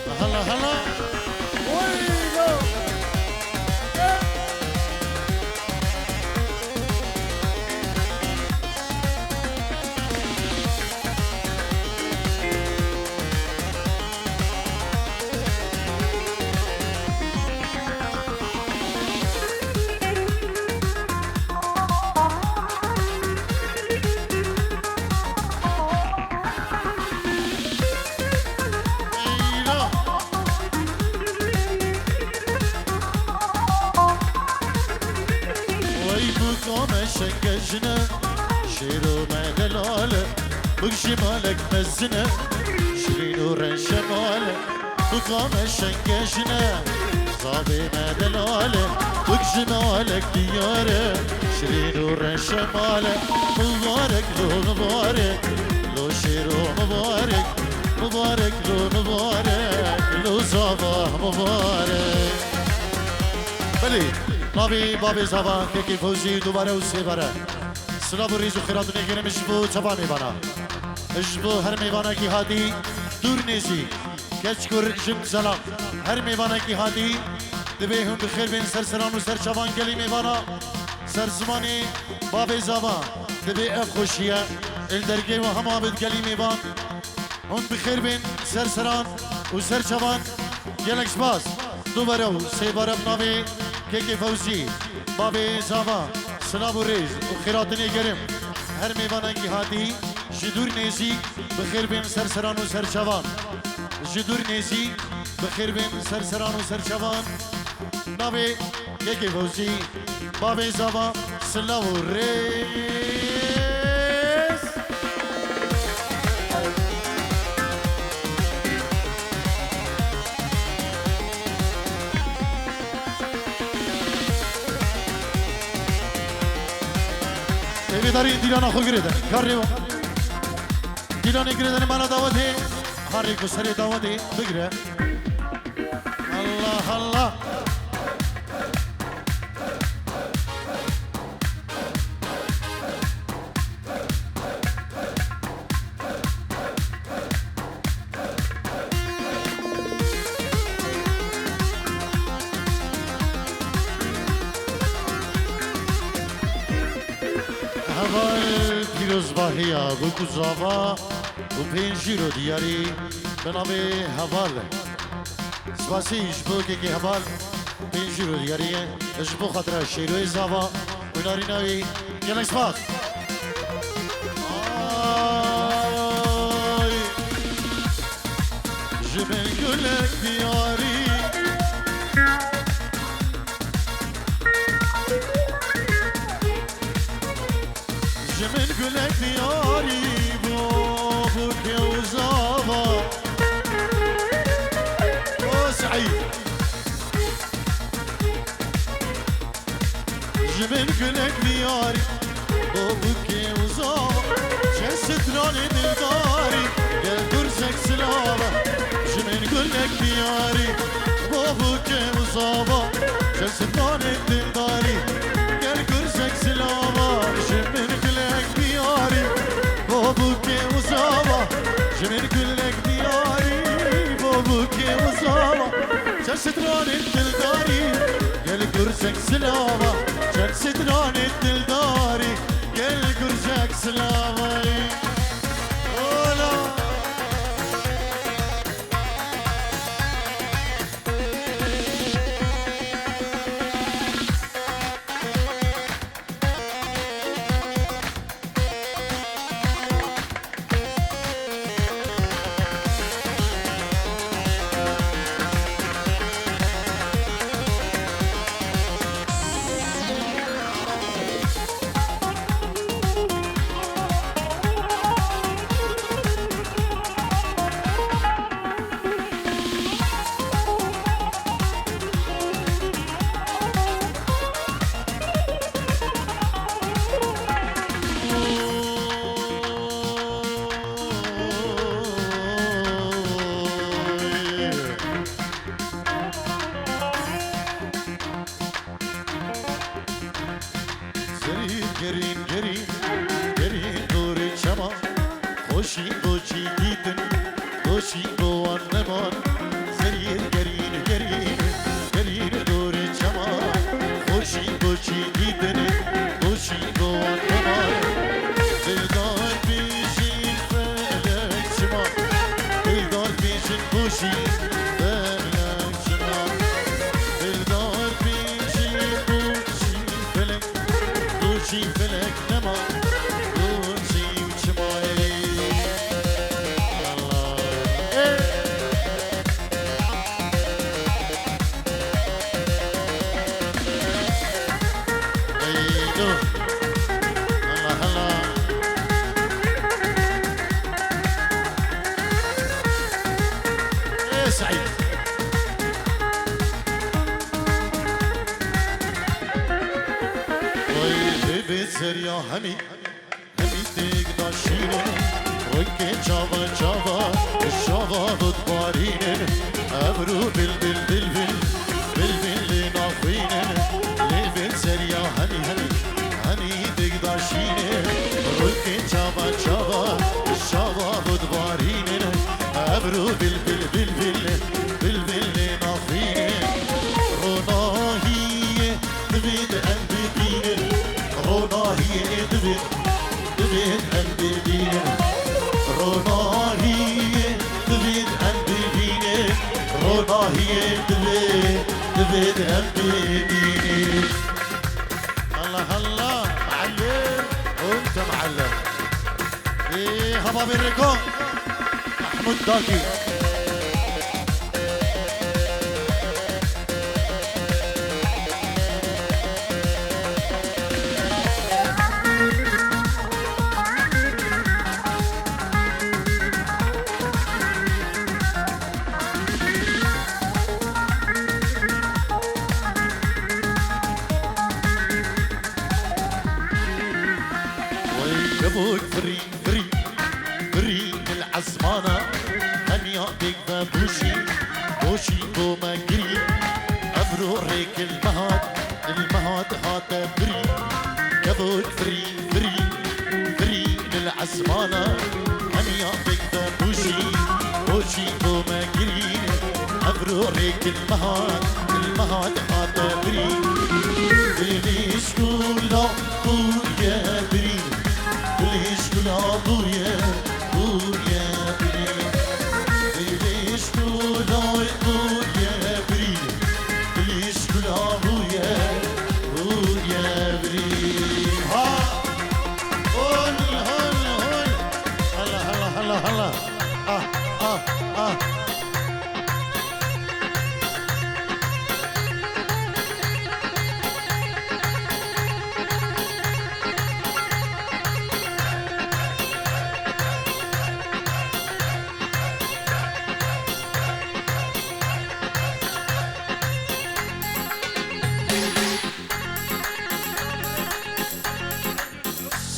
هلا هلا ويلو شنقجنا شيرو ما دلاله بجمالك مزنا شيرين ورا شماله بقام شنقجنا صابي ما دلاله بجمالك دياره شيرين ورا شماله مبارك لو مبارك لو شيرو مبارك مبارك لو مبارك لو صباح مبارك بلي نبی بابی زبان که فوزی دوباره و سه بره سلام و ریز و خیرات نگیرم اشبو چپا میبانا اشبو هر میبانا کی هادی دور نیزی کچ کر جم سلام هر میبانا کی هادی دبی هم بخیر بین سر سران و سر چوان گلی میبانا سر زمانی بابی زبان دبی اف خوشیه الدرگی و هم آبد گلی میبان هم بخیر بین سر سران و سر چوان گلکس باز دوباره و سه بره نبی که فوزی بابی زاوا سلام و ریز و خیراتنی گرم هر میوانگی هادی جدور نیزی بخیر بین سرسران و سرچوان جدور نیزی بخیر بین سرسران و سرچوان نبی که فوزی بابی زاوا سلام و ریز داری دیلان آخو گریدن کار ریو دیلان گریدن مانا داوته هاری کو سری داوته بگره الله الله هوای پیروزباهیا و گزاوا و پنجی رو دیاری به نام هوال سپاسی اشبو که هوال پنجی رو دیاریه اشبو خاطر شیروی زاوا و ناری ناوی گلک سپاس آی جبن گلک دیاری من گلک دیاری بابو که وزاوا او سعید جمن گلک دیاری بابو که وزاوا چه ستران دلداری گل درسک سلاوا جمن گلک دیاری بابو که وزاوا چه ستران دلداری گل درسک سلاوا جمن بابو که وزاوا جمن کلک دیاری بابو که وزاوا چه ستران دلداری گل گرزک سلاوا چه ستران دلداری گل گرزک سلاوا بوشي دلك شنا الدار بيجي بوشي فلك بوشي فلك نما بوشي وشماي الله ايدو الله الله سعيد وي بيتزر يا همي همي تقدر شيلن وكي جابا جابا الشابا بتبارينن أبرو بالبل بالبل بالبل نافينن بيتزر يا همي همي همي تقدر شيلن وكي جابا جابا الشابا بتبارينن أبرو بالبل بالبل بالبل نافينن روناهي دبيد قلبي بينن روناهي دبيد دبيد قلبي بينن روناهي دبيد قلبي بينن روناهي دبيد دبيد قلبي بينن الله الله معلم وانت معلم ايه هبا بالريكون محمود داكي ويجبوك فري فري فري العزمانة هنيا بيك بوشي بوشي بوما قري أبرو ريك المهات المهات هاتا بري جبوك فري فري فري العزمانة هنيا بيك بوشي بوشي بوما قري أبرو ريك المهات المهات هاتا بري ليش كولا بويا بري ليش كولا بويا بويا بري ليش كولا بويا بري ليش كولا بويا بويا بري ها هول هول هول هلا هلا هلا هلا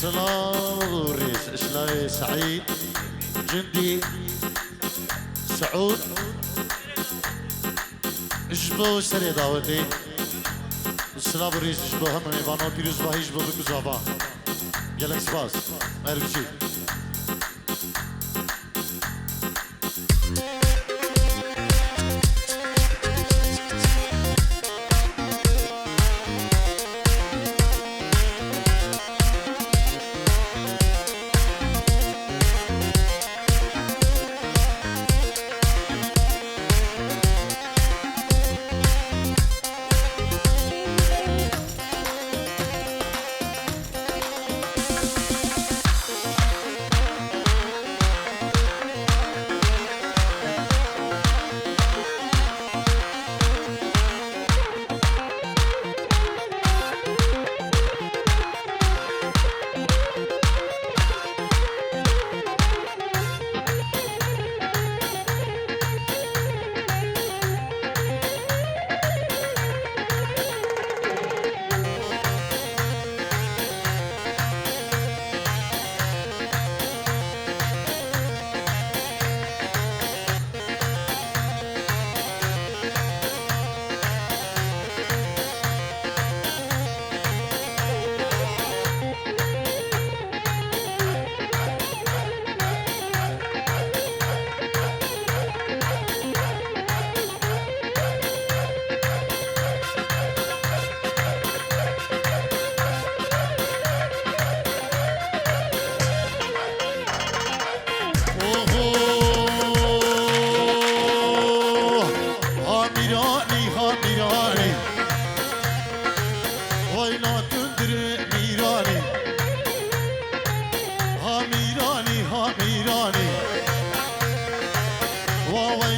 سلام ريس إسلاي سعيد جندي سعود اجبو سري داوتي السلام ريس اجبو هم نيبانو تيروز باهي اجبو بكزافا جالك سباس مهربشي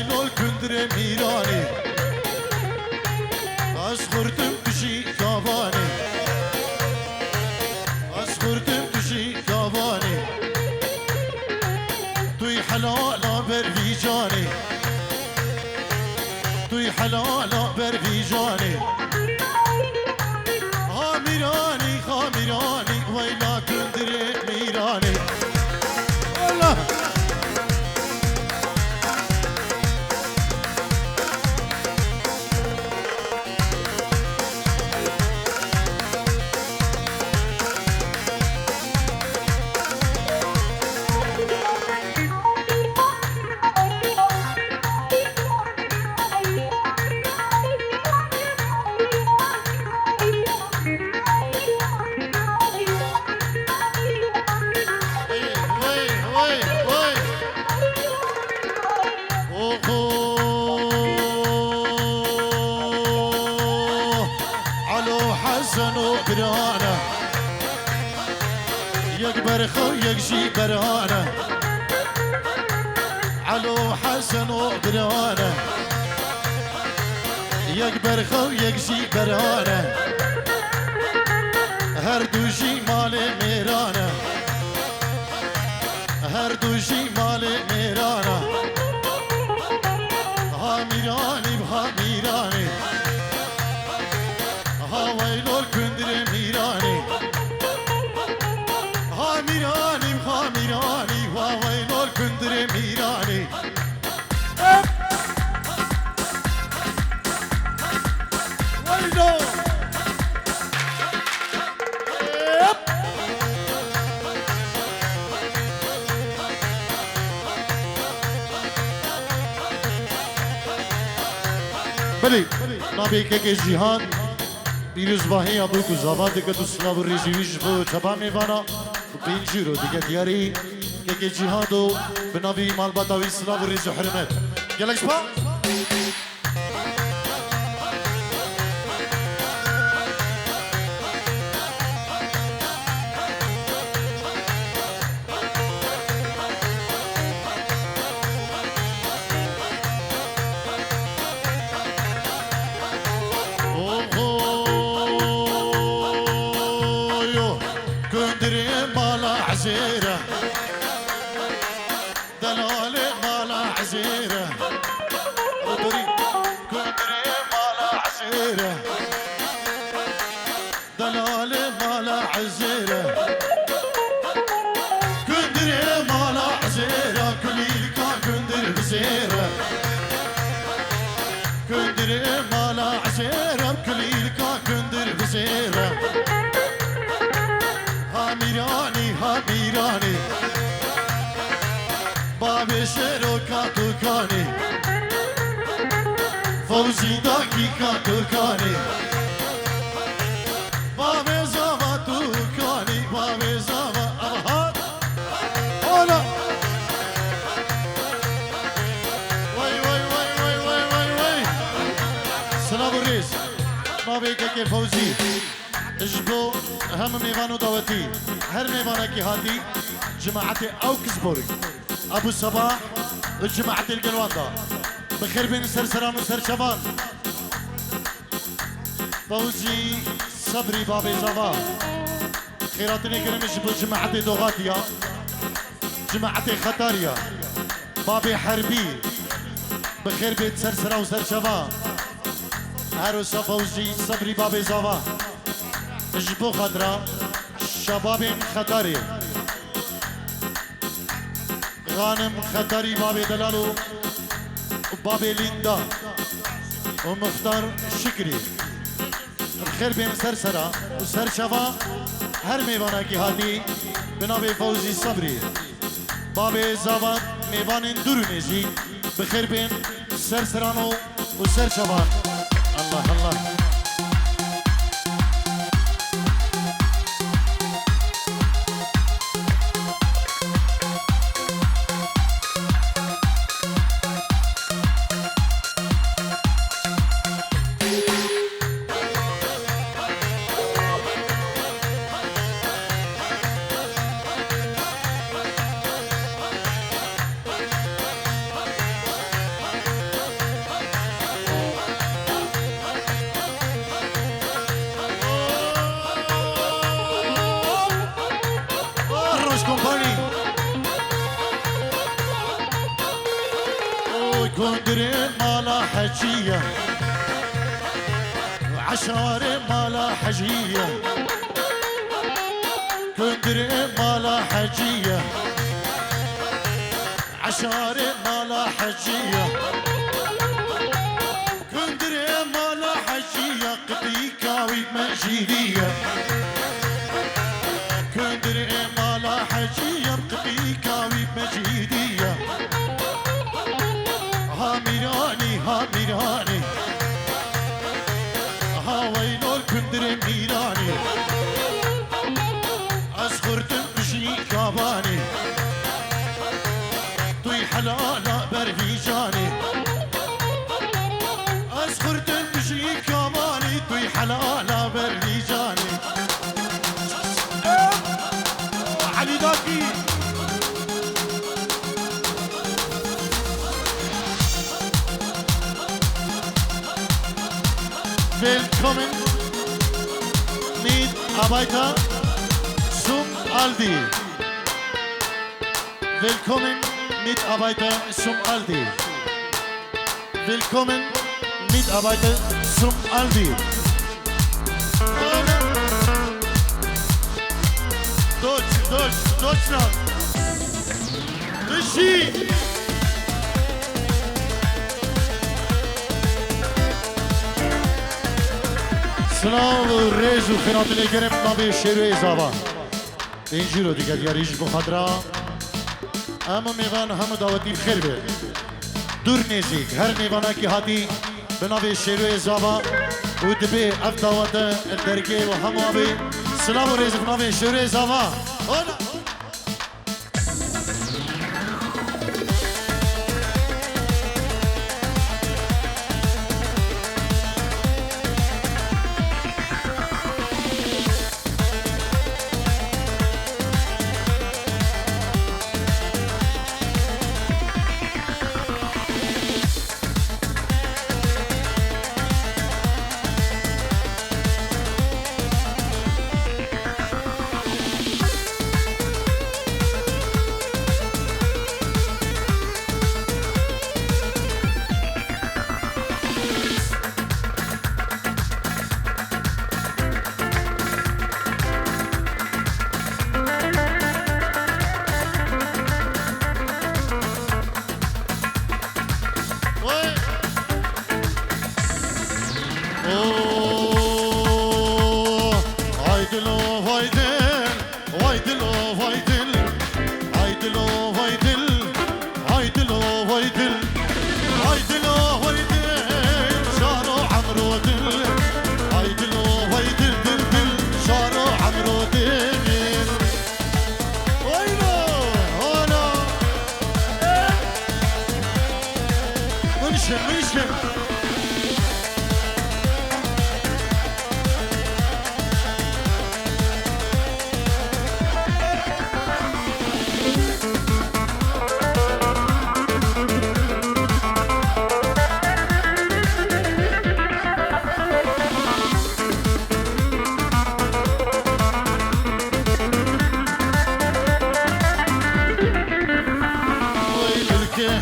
ويلو الكندر ميراني أصغرتم تشي كاباني أصغرتم تشي كاباني توي حلالا برفيجاني توي حلالا برفيجاني خاميراني خاميراني ويلا كندر ميراني الله برانا يكبر خو يكشي برانا علو حسن وبرانا يكبر خو يكشي برانا هردوشي مال ميرانا هردوشي مال ميرانا ها ميراني بها ميراني ها ويلو الكندر ميراني ها ميراني ها ميراني ها ويلو الكندر ميراني ويلو بلي نبي كي جهان پیروز باهی ابو کوزاوا دیگه تو سلاو ریزیویش بو چبا میوانا پینجی رو دیگه دیاری که جهادو به نوی مال باتاوی سلاو ریزو حرمت گلکش با عزيرة دلال مالا عزيرة ودري كندري مالا عزيرة دلال مالا عزيرة كندري مالا عزيرة كليلكا كندر بزيرة كندري مالا عزيرة كليلكا كندر بزيرة هاميراني هاميراني بابي شيرو كاتوكاني فوزي داكي كاتوكاني بابي زاما توكاني بابي زاما أبهات أولا وي وي وي وي وي وي وي سلام الرئيس بابي كاكي فوزي اجبو هم ميوانو دعوتي هر ميوانا كي هاتي جماعة اوكسبورغ ابو صباح وجماعة القلواندا بخير بين سرسران وسرشبان فوزي صبري بابي زوا خيراتني كرمش بجماعة دوغاتيا جماعة خطاريا بابي حربي بخير بين سرسران وسرشبان هروسا فوزي صبري بابي زوا جبو خضرا شباب خطري غانم خطري بابي دلالو وبابي ليندا ومختار شكري بخير بين سرسرا وسرشوا هر ميوانا كي هاتي بنابي فوزي صبري بابي زاوان ميوان درونيجي بخير بين سرسرانو وسرشوا الله الله كندري مالا حجية عشار مالا حجية كندري مالا حجية عشار مالا حجية كندري مالا حجية قبيكاوي مجيدية كندري مالا حجية قبيكاوي مجيدية هاميراني هاميراني هاوينور كندري ميراني أصغرتم بشي كاباني توي حلالا برهيجاني أصغرتم بشي كاباني توي حلالا برهيجاني علي داكي Willkommen mit Arbeiter zum Aldi. Willkommen Mitarbeiter zum Aldi. Willkommen Mitarbeiter zum Aldi. Deutschland. Regie. سلام و ریز و خیرات نگرم نامی شیروی زابا اینجی رو دیگه دیاریش بخاطرا اما میوان همه دعوتی خیر بید دور نیزیک هر میوانه که هاتی به نامی شیروی زابا و دبی اف دعوت درگه و همه آبی سلام و ریز و نامی شیروی زابا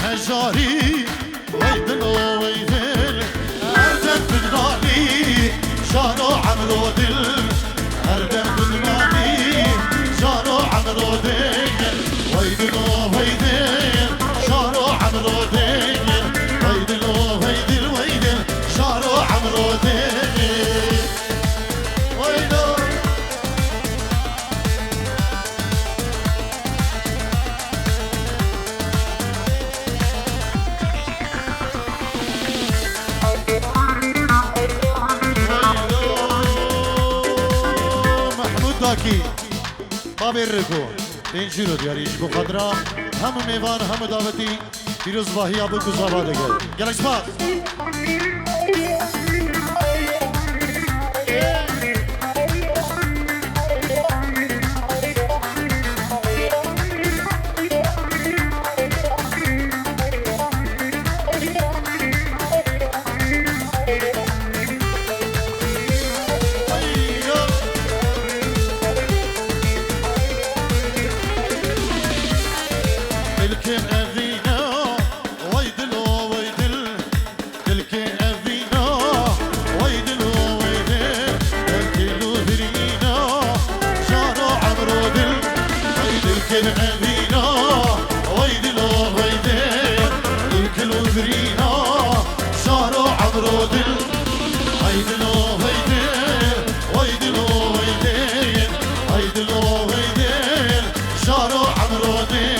هجاري ويدل ويدل أردن بدناني شانو عمرو دل أردن بدناني شانو عمرو دل ويدل ويدل شانو عمرو دل ويدل ويدل ويدل شانو عمرو دل داکی با بیرکو اینجی رو دیاریش بخاطرا هم میوان هم دعوتی پیروز واهی آبو کزابا دگل گلکس باز الكم أذينا ويدلو ويدلو عمرو دل هيدلو هيدل ويدلو هيدل هيدلو هيدل شارو عمرو دل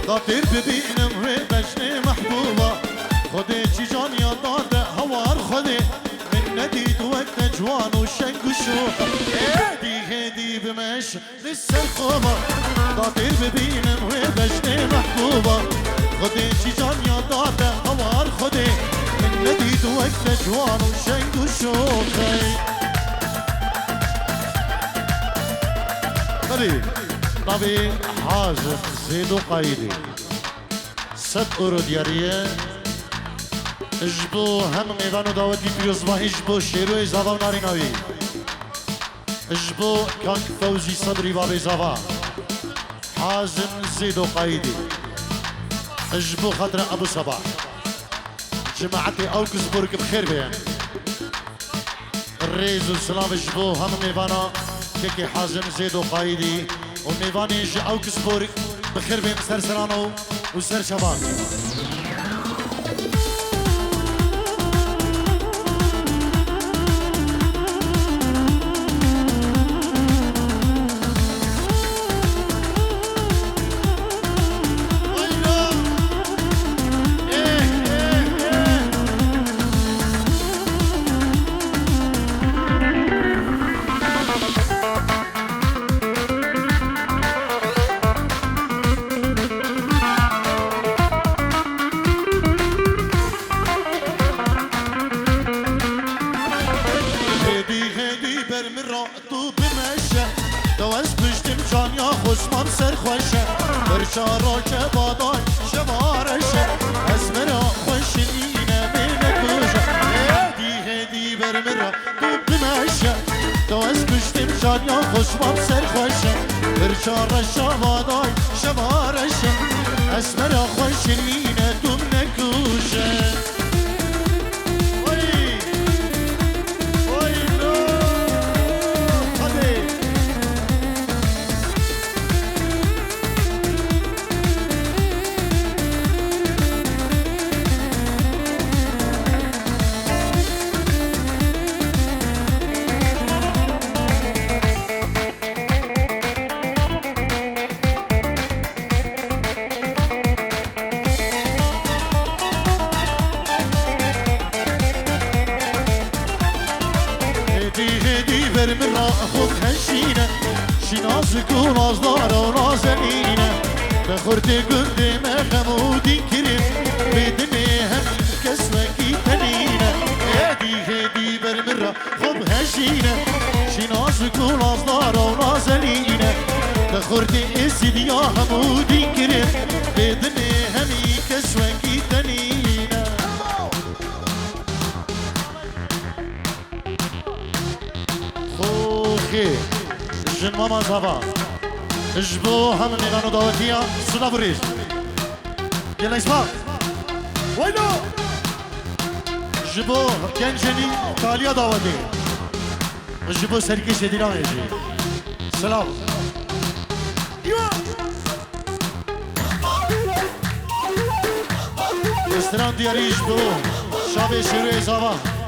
داتير ببينم وبجني محبوبة خدي جان يا دادة هوار خدي من نديد وقت جوان وشنق وشوق هدي بمش لسه الخوبة داتير ببينم وبجني محبوبة خدي جان يا دادة هوار خدي من نديد وقت جوان وشنق وشوق طبي حاجب زيدو قايدي ست أورد ياريه اجبو هم ميوانو داوتي بيوزبا اجبو شيرو زاوا ناري ناوي اجبو كانك فوزي صدري بابي زاوا حازم زيدو قايدي اجبو خاطر ابو صباح جماعتي اوكسبورغ بخير بيان الريز والسلام اجبو هم ميوانا كيكي حازم زيدو قايدي وميواني جي اوكسبورغ بخير بين سر سرانو وسر شباب برشارو كباداي شبارشه اسمرا خوشلينا منكوجه هدي برمرا تو بمشه تو از پشتم جان یا خوشمام سر خوشه برشارو شباداي شبارشه اسمرا خوشلينا تو منكوجه شنازك ونازدار ونازلينه بخورتي قدامي خمودي كريم بدمي هم كسمكي تنينه هدي برمرة خب هشينه شنازك ونازدار ونازلينه بخورتي اسدي يا خمودي كريم بدمي هم كسمكي تنينه خوخي جن ماما زبا اجبو هم نغانو داوتيا صدا بريش يلا اسمع وينو جبو کنجنی تالیا داودی جبو سرکش دیران یجی سلام استران دیاریش بو شاب شروع زاوا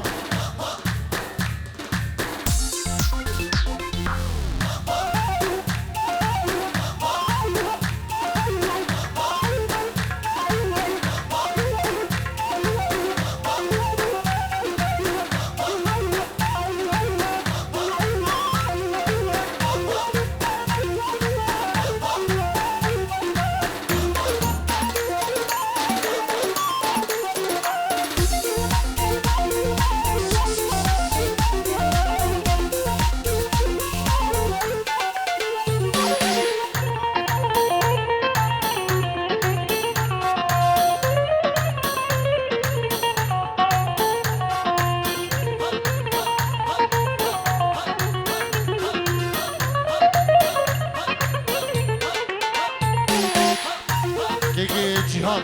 جهاد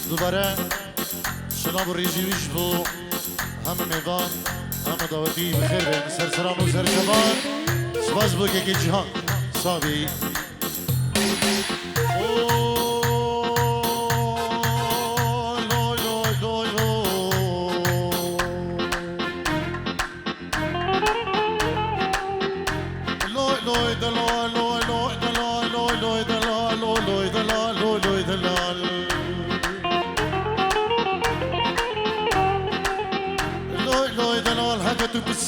دوباره سلام و ریزیویش بو همه میوان همه دعوتی بخیر بین سر سلام و سر شبان سواز بو که جهاد صابی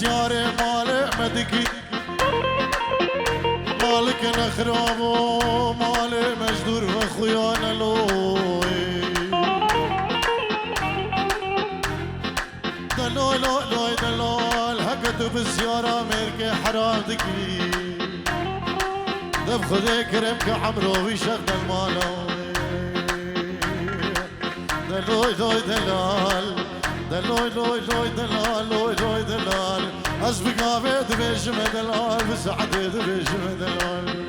بسياري مالك مدكي مالك نخرابو مالك مجدور وخيانا لوي دلول لوي دلول هكتو بسيارة ميركي حرادكي دب خذي كرمك عمرو ويشغل المالوي دلول لوي دلال دلوي لوي لوي دلال لوي لوي دلال أسبق عبيد بيجم دلال بسعد بيجم دلال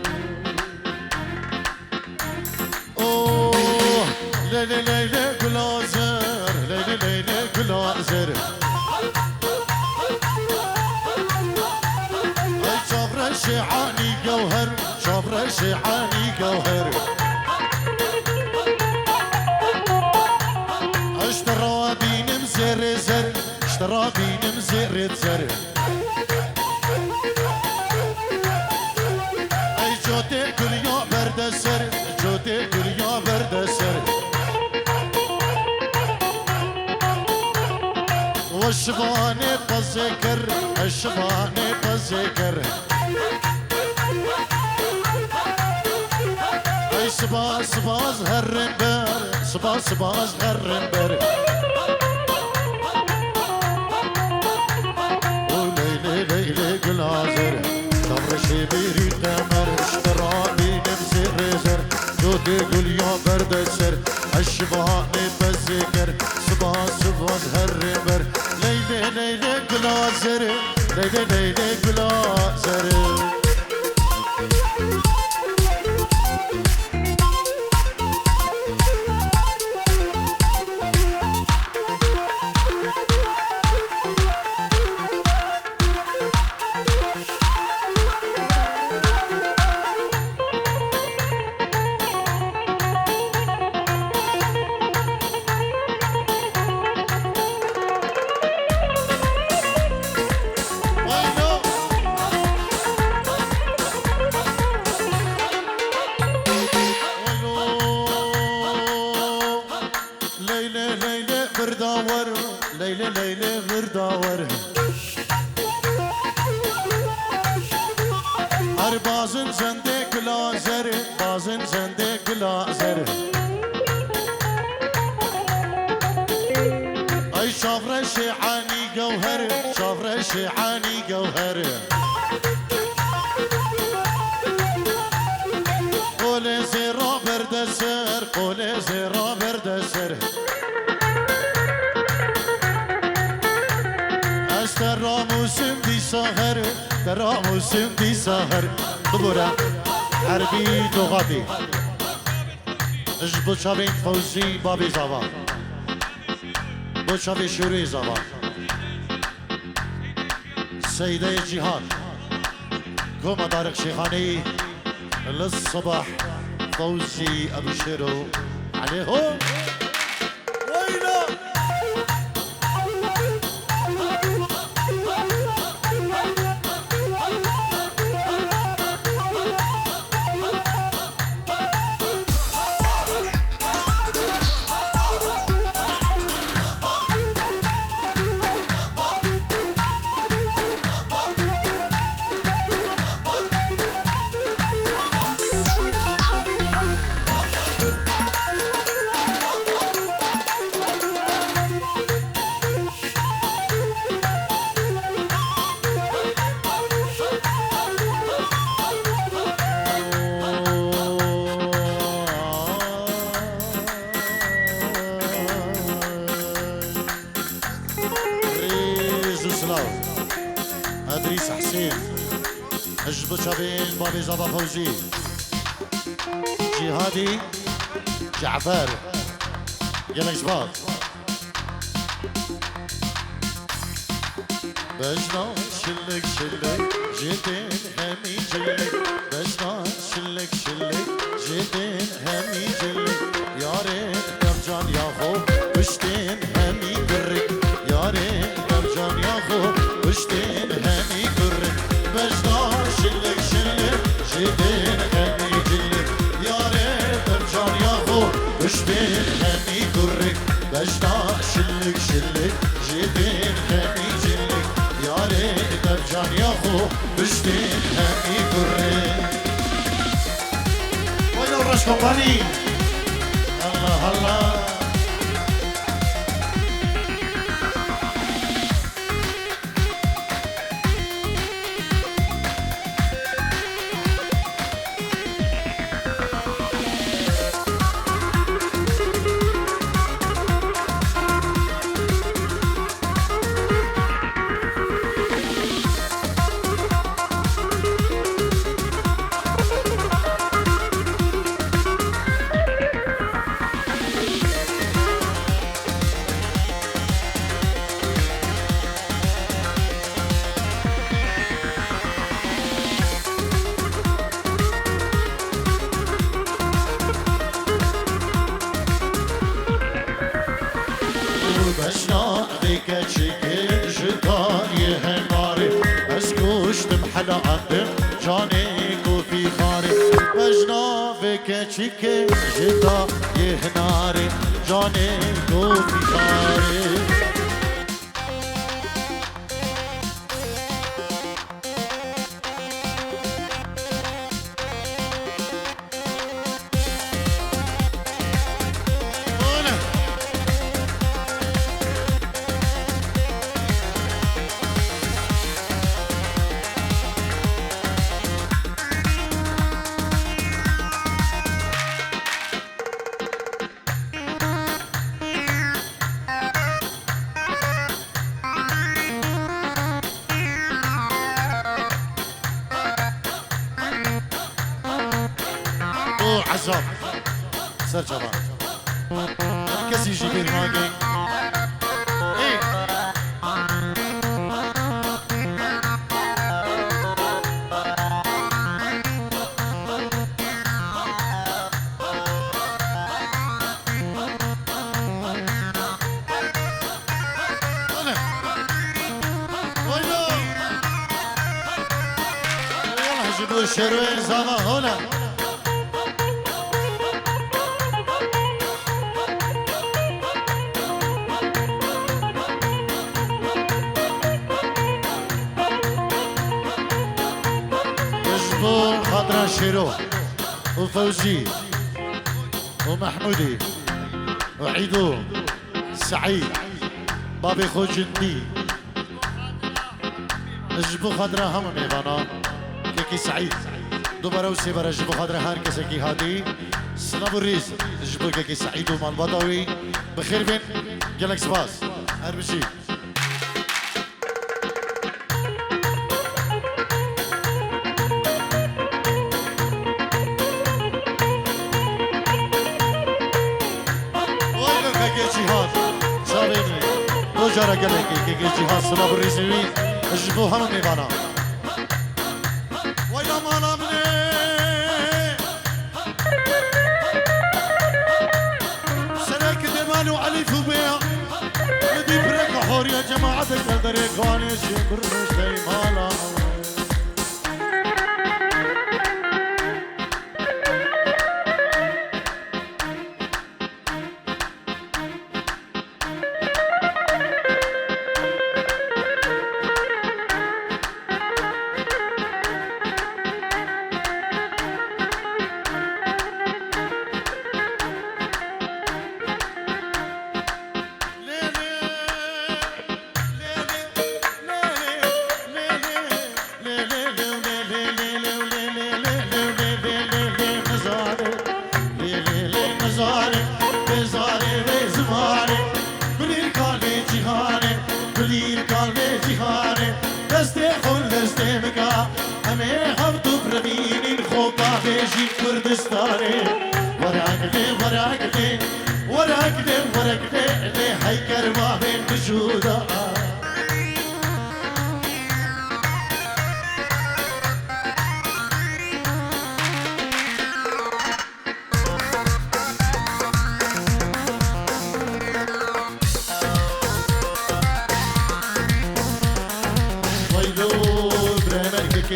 أوه ليلي ليلي كلازر ليلي ليلي كلازر أي شفرة الشيعاني جوهر شفرة الشيعاني جوهر اشترى بين مزر زر اشترى بين مزر زر اي جوتي كل يوم برد سر جوتي كل يوم برد سر والشباني بذكر الشباني بذكر اي صبا صبا زهرنبر صبا صبا زهرنبر وليلي ليلي قلازر صبر شبيري تمر اشتراني نمزر زر جودي كل يوم برد سر الشباني بذكر صبا صبا زهرنبر ليلي ليلي قلازر ليلي ليلي قلازر ليلة ليلة غرداور هر بازن زنده گلازر بازن زنده گلازر اي شافر شيعاني جوهر شافر شيعاني جوهر قول زيرو بردسر قول زيرو بردسر ترى موسم دي سهر ترى موسم دي سهر دبورة حربي لغاتي اجبو شابين فوزي بابي زاوا بو شافي شروي زبان سيدة جهاد قوم طارق شيخاني للصبح فوزي ابو شيرو عليهم وينه ادريس حسين اجبو شابين بابي زبا فوزي جهادي جعفر يلك شباب بجنا شلك شلك جيتين همي جلك بجنا شلك شلك جيتين همي جلك يا ريت برجان يا خو بشتين همي قرك يا ريت برجان يا خو بشتين همي قرك بجنا شلك شلك جيتين همي جلك يا ريت برجان يا خو بشتين همي قرك بجنا شلك شلك جيتين همي جلك يا ريت برجان يا خو بشتين همي قرك وين الرش كومباني الله الله بشنا بك شكل جدار يهناري اسكوشت محلا عندم جانيك وفي خاري بشنا بك شكل جدار يهناري جانيك وفي خاري عزام سر جبان كسي يجيب الماجي ايه يلا جيبوا الشروين زاما هنا خضرا شيرو وفوزي ومحمودي وعيدو سعيد بابي خو جندي جبو خضرا هم ميوانا كيكي سعيد دوباره وسي برا جبو خضرا هر کسی کی هادي سلام الريز جبو كيكي سعيد ومال بطوي بخير بين جالك سباس هر بشي جهاد صابيني جارة قلك كي جهاز صلاب الرزوين اجبوها من ميفانا ويلا مالا مني سنك دمال وعليف وبيع ندي بريك حور يا جماعة القدر كواني شكر مشتي مالا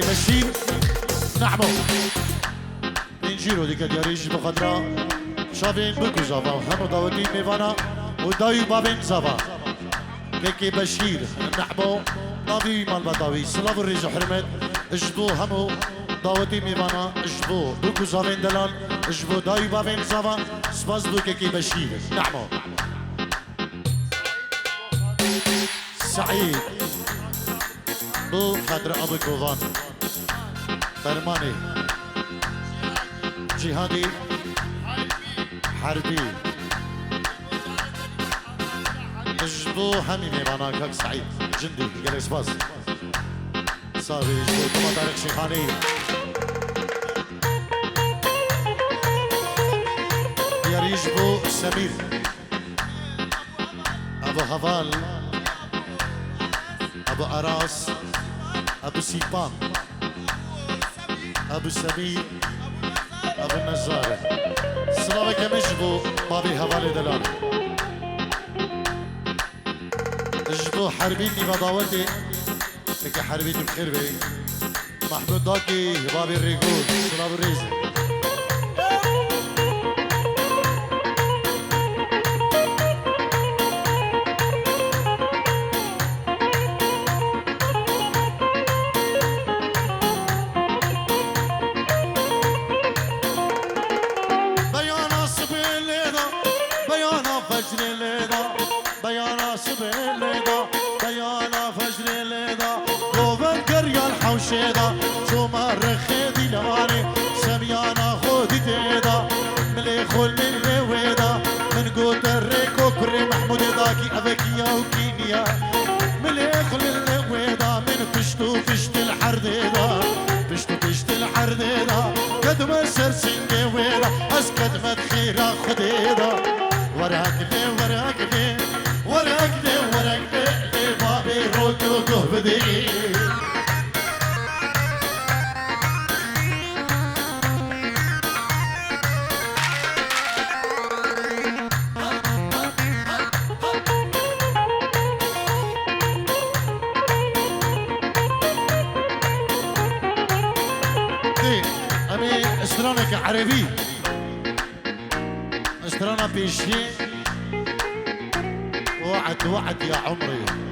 بشير نعمو بنجيرو ديك دياريش بخضراء شافين بكو زافا وهم داودين ميفانا وداوي بابين زافا كيكي بشير نعمو نبي مال بداوي سلاف الريز حرمت اجبو همو داودين ميفانا اجبو بكو زافين دلال اجبو داوي بابين زافا سباز بو كيكي بشير نعمو سعيد بو خضر ابو كوفان فرماني جهادي حربي اجبو همي ميرانا كاك سعيد جندي جالس باز صافي اجبو كما طارق شيخاني ديار يجبو سمير ابو هفال ابو اراس ابو سيبان ابو سمير ابو النزارة سلامك مجبو بابي هوالي دلال اجبو حربين نيفا داوتي لك حربين بخير بي محمود داكي بابي الريقود سلام الريزي عربي استرانا بيشي وعد وعد يا عمري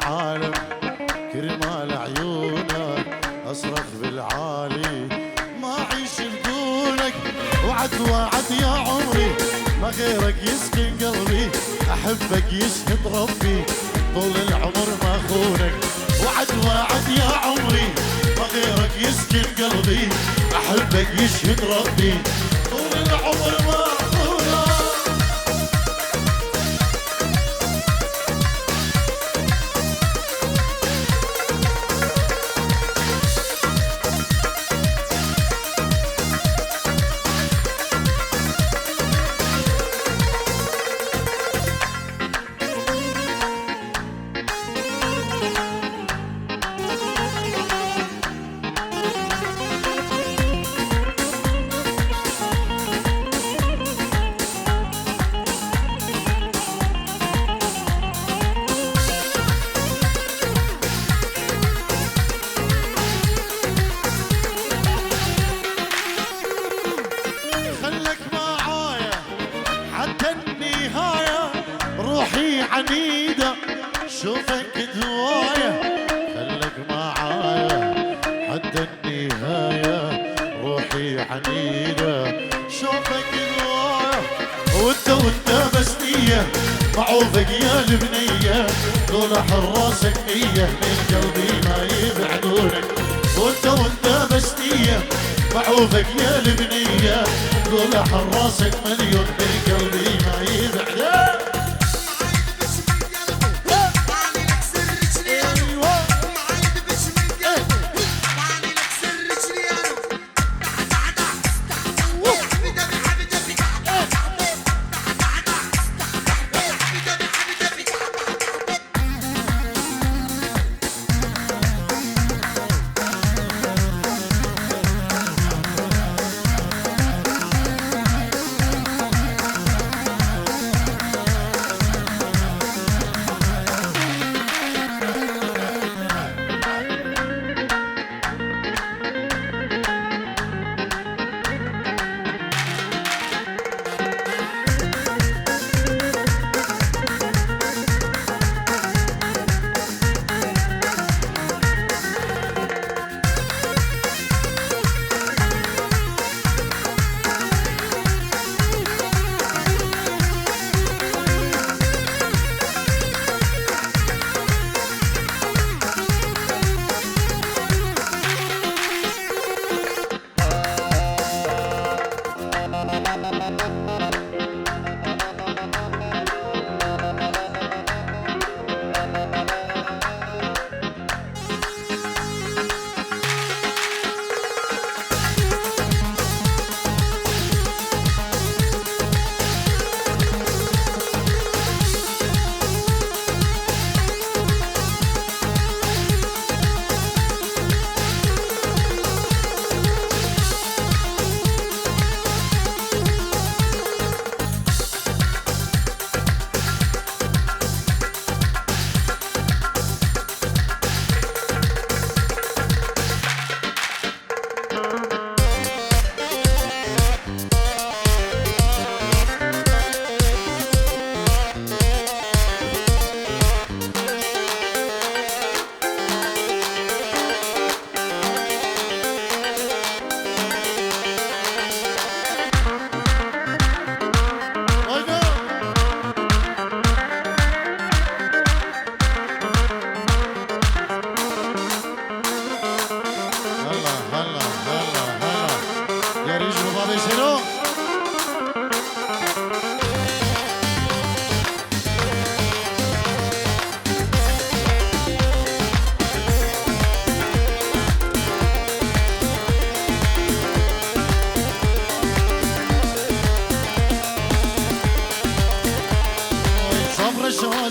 العالم كرمال عيونك أصرخ بالعالي ما أعيش بدونك وعد يا عمري ما غيرك يسكن قلبي أحبك يشهد ربي طول العمر ما خونك وعد يا عمري ما غيرك يسكن قلبي أحبك يشهد ربي طول العمر ما خونك عنيدة شوفك دواية خلك معايا حتى النهاية روحي عنيدة شوفك دواية وانت بس نية معوفك يا البنية دول حراسك نية من قلبي ما يبعدونك وانت بس نية معوفك يا البنية دول حراسك مليون من قلبي ما يبعدونك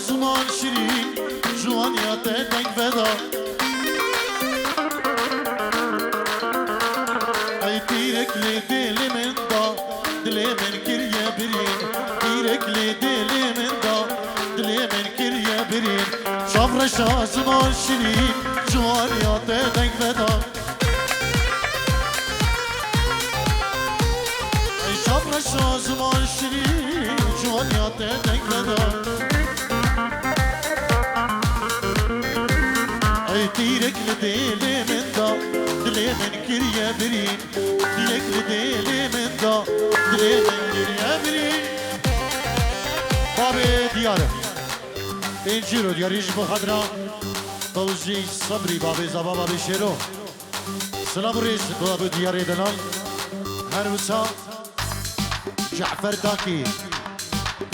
زمان شیرین جوانیات دنگ ودا ای تیرک لی دل من دا دل من کریه برین تیرک لی دل من دا دل من کریه برین شفرش زمان شیرین جوانیات دنگ ودا ای شفرش زمان شیرین جوانیات دنگ ودا تيرك لديلي من دا دلي من كريا برين تيرك لديلي من دا دلي من كريا برين بابي ديارة انجيرو دياريش بخدرا فوزي صبري بابي زبا بابي شيرو سلام ريس بابي دياري دلال هروسا جعفر داكي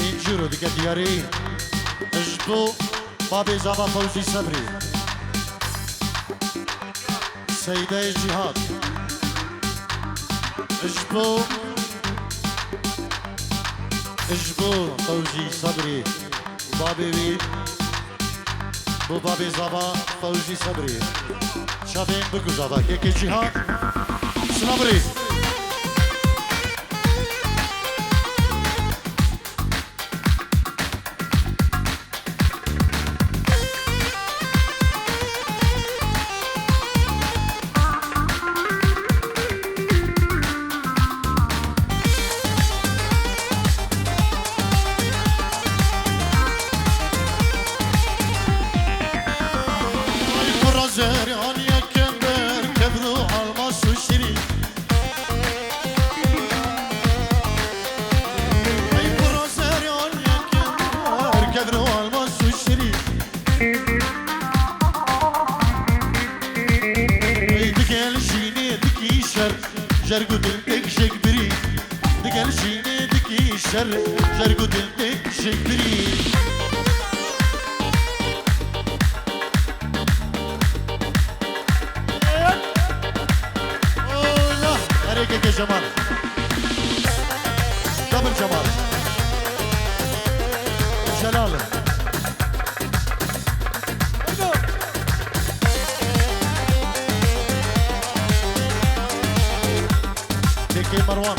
انجيرو ديكا دياري اجبو بابي زبا فوزي صبري سيدة جهاد اجبو فوزي صبري بابي وي بو بابي زبا فوزي صبري شابين بكو زبا كيكي جهاد سلام ريس زريان يكبر كبرو الماس وشري اي برا زريان يكبر كبرو الماس وشري اي دقل شيني دكي شر جرقو دلتك شكبري دقل شيني دكي شر جرقو دلتك شكبري كيكي جمال دبل جمال جلال كيكي مروان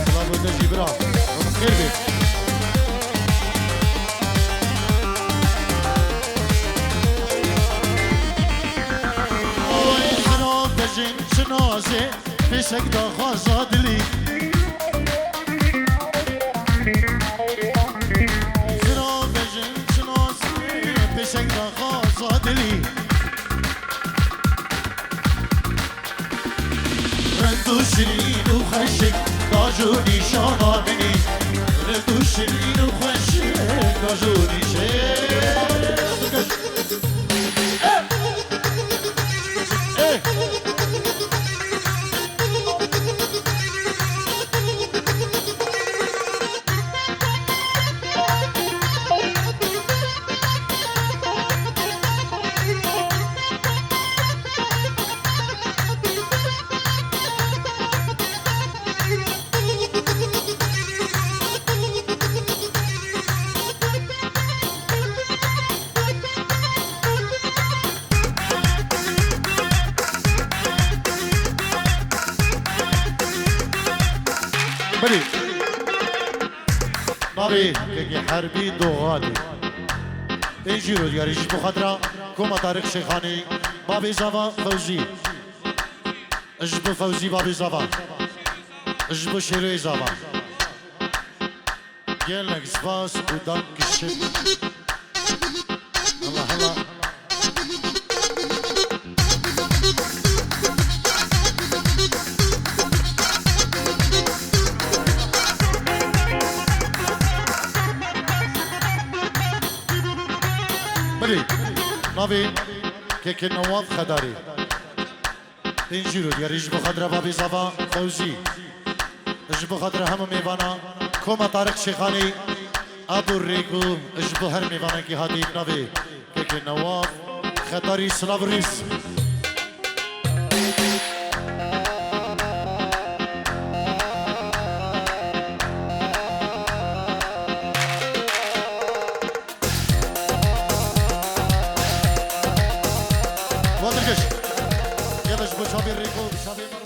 سلام ودجي برا خير بيك سلام دجين شنازي پیشک دا خوازادلی زرا بجن شناسی پیشک دا خوازادلی رند و شیرین و خشک دا جونی شانا منی رند و شیرین و خشک دا جونی شانا بلي ناري كيكي حربي دوغالي انجيرو دياريش بخدرا كوما طارق شيخاني بابي زافا فوزي اجبو فوزي بابي زافا اجبو شيروي زافا يلك سباس ودانك الشب الله الله بلي نافي كيكي نواف خداري انجيرو دياري جبو خدرا بابي زافا فوزي جبو خدرا هم ميوانا كوما طارق شيخاني ابو الريكو جبو هر ميوانا كي هادي نافي كيكي نواف خداري سلافريس يلا جبو شابي الريكو شابي